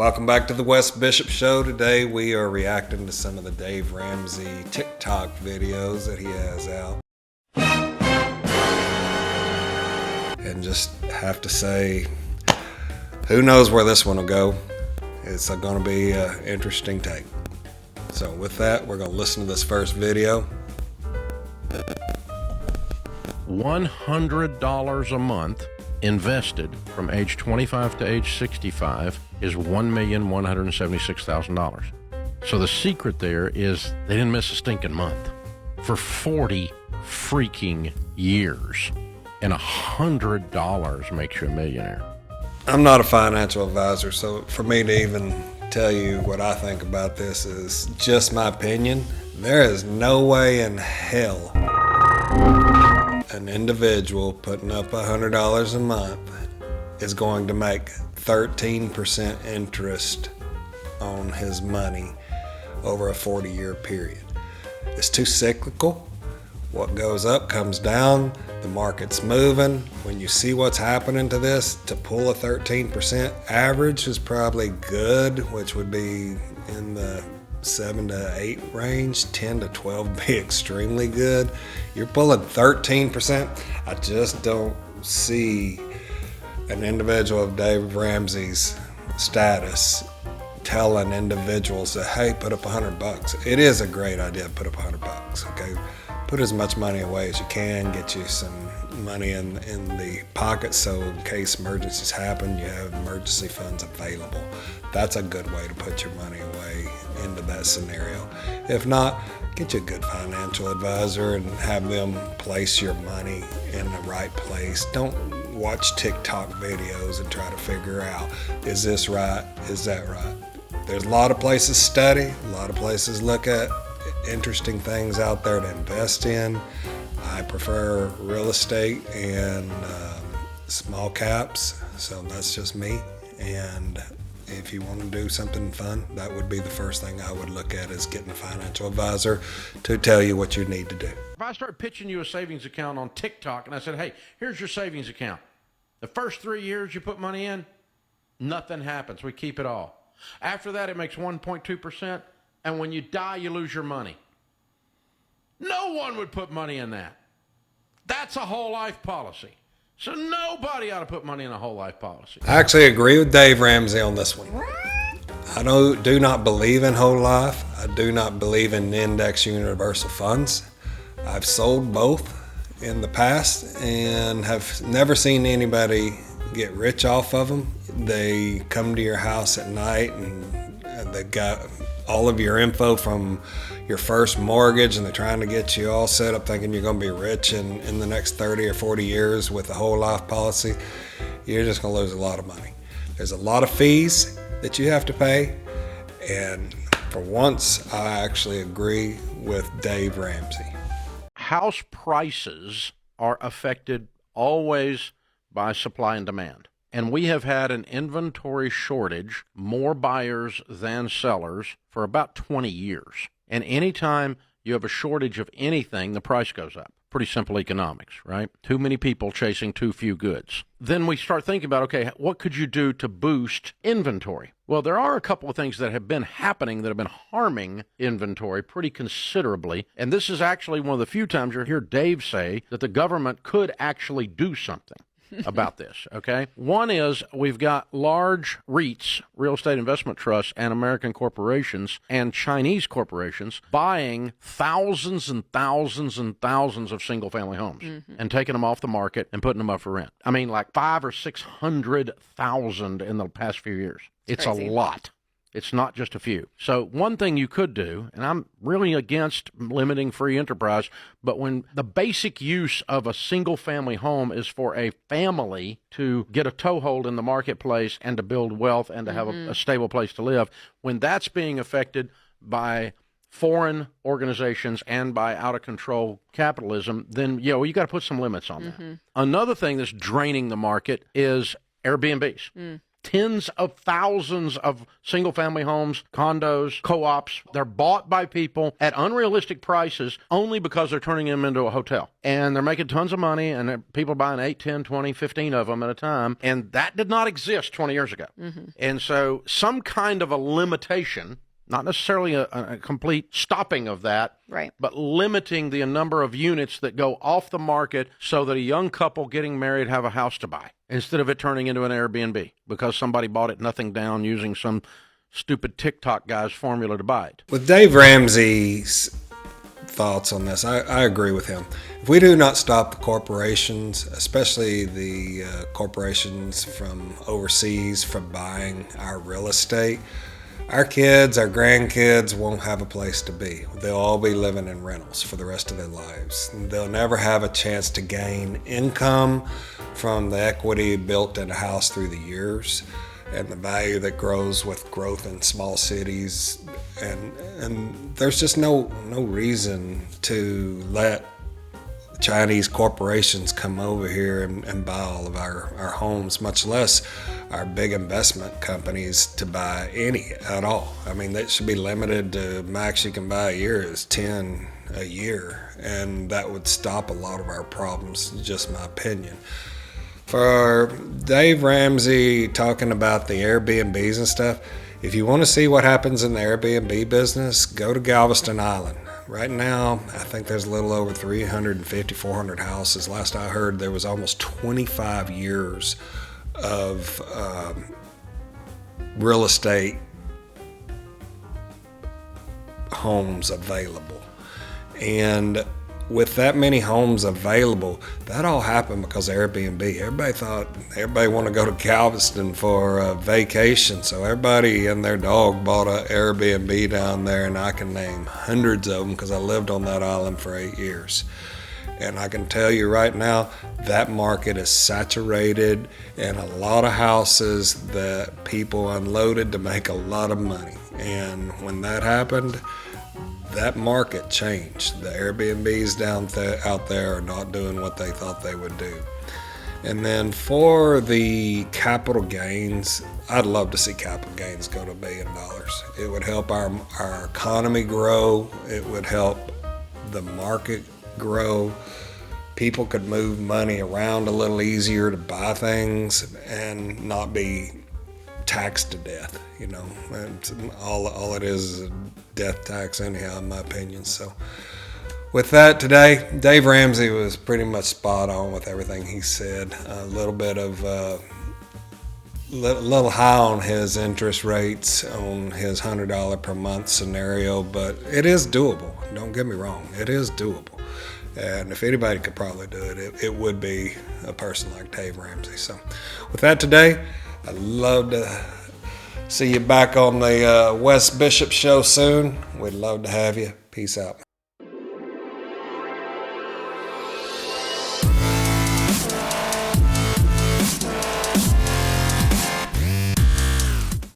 Welcome back to the Wes Bishop Show. Today we are reacting to some of the Dave Ramsey TikTok videos that he has out. And just have to say, who knows where this one will go. It's going to be an interesting take. So with that, we're going to listen to this first video. $100 a month invested from age 25 to age 65 is $1,176,000. So the secret there is they didn't miss a stinking month for 40 freaking years. And $100 makes you a millionaire. I'm not a financial advisor, so for me to even tell you what I think about this is just my opinion. There is no way in hell an individual putting up $100 a month is going to make 13% interest on his money over a 40-year period. It's too cyclical. What goes up comes down. The market's moving. When you see what's happening to this, to pull a 13% average is probably good, which would be in the 7 to 8 range. 10 to 12 be extremely good. You're pulling 13%. I just don't see an individual of Dave Ramsey's status telling individuals that, hey, put up $100. It is a great idea to put up $100, okay? Put as much money away as you can, get you some money in the pocket so in case emergencies happen, you have emergency funds available. That's a good way to put your money away into that scenario. If not, get you a good financial advisor and have them place your money in the right place. Don't watch TikTok videos and try to figure out, is this right? Is that right? There's a lot of places to study, a lot of places look at interesting things out there to invest in. I prefer real estate and small caps, so that's just me. And if you want to do something fun, that would be the first thing I would look at, is getting a financial advisor to tell you what you need to do. If I start pitching you a savings account on TikTok and I said, hey, here's your savings account. The first 3 years you put money in, nothing happens. We keep it all. After that, it makes 1.2%. And when you die, you lose your money. No one would put money in that. That's a whole life policy. So nobody ought to put money in a whole life policy. I actually agree with Dave Ramsey on this one. I do not believe in whole life. I do not believe in index universal funds. I've sold both in the past and have never seen anybody get rich off of them. They come to your house at night and they've got all of your info from your first mortgage, and they're trying to get you all set up thinking you're going to be rich in the next 30 or 40 years with a whole life policy. You're just going to lose a lot of money. There's a lot of fees that you have to pay, and for once, I actually agree with Dave Ramsey. House prices are affected always by supply and demand. And we have had an inventory shortage, more buyers than sellers, for about 20 years. And anytime you have a shortage of anything, the price goes up. Pretty simple economics, right? Too many people chasing too few goods. Then we start thinking about, okay, what could you do to boost inventory? Well, there are a couple of things that have been happening that have been harming inventory pretty considerably. And this is actually one of the few times you'll hear Dave say that the government could actually do something about this, okay? One is we've got large REITs, real estate investment trusts, and American corporations and Chinese corporations buying thousands and thousands and thousands of single-family homes and taking them off the market and putting them up for rent. I mean, like 500,000 or 600,000 in the past few years. It's crazy. A lot. It's not just a few. So one thing you could do, and I'm really against limiting free enterprise, but when the basic use of a single-family home is for a family to get a toehold in the marketplace and to build wealth and to have a stable place to live, when that's being affected by foreign organizations and by out-of-control capitalism, then, you got to put some limits on that. Another thing that's draining the market is Airbnbs. Tens of thousands of single-family homes, condos, co-ops. They're bought by people at unrealistic prices only because they're turning them into a hotel. And they're making tons of money, and people are buying 8, 10, 20, 15 of them at a time. And that did not exist 20 years ago. And so some kind of a limitation, not necessarily a complete stopping of that, right, but limiting the number of units that go off the market so that a young couple getting married have a house to buy instead of it turning into an Airbnb because somebody bought it nothing down using some stupid TikTok guy's formula to buy it. With Dave Ramsey's thoughts on this, I agree with him. If we do not stop the corporations, especially the corporations from overseas, from buying our real estate, our kids, our grandkids won't have a place to be. They'll all be living in rentals for the rest of their lives. They'll never have a chance to gain income from the equity built in a house through the years and the value that grows with growth in small cities. And there's just no reason to let Chinese corporations come over here and buy all of our homes, much less our big investment companies to buy any at all. I mean, that should be limited to max you can buy a year is 10 a year, and that would stop a lot of our problems, just my opinion. For Dave Ramsey talking about the Airbnbs and stuff, if you want to see what happens in the Airbnb business, go to Galveston Island. Right now, I think there's a little over 350, 400 houses. Last I heard, there was almost 25 years of real estate homes available. And with that many homes available, that all happened because of Airbnb. Everybody wanted to go to Galveston for a vacation, so everybody and their dog bought an Airbnb down there, and I can name hundreds of them because I lived on that island for 8 years. And I can tell you right now, that market is saturated and a lot of houses that people unloaded to make a lot of money. And when that happened, that market changed. The Airbnbs out there are not doing what they thought they would do. And then for the capital gains, I'd love to see capital gains go to $1 billion. It would help our economy grow. It would help the market grow. People could move money around a little easier to buy things and not be taxed to death, you know. And all it is a death tax anyhow, in my opinion. So with that today, Dave Ramsey was pretty much spot on with everything he said. A little bit of little high on his interest rates on his $100 per month scenario, but it is doable. Don't get me wrong, it is doable. And if anybody could probably do it, it would be a person like Dave Ramsey. So with that today, I'd love to see you back on the Wes Bishop show soon. We'd love to have you. Peace out.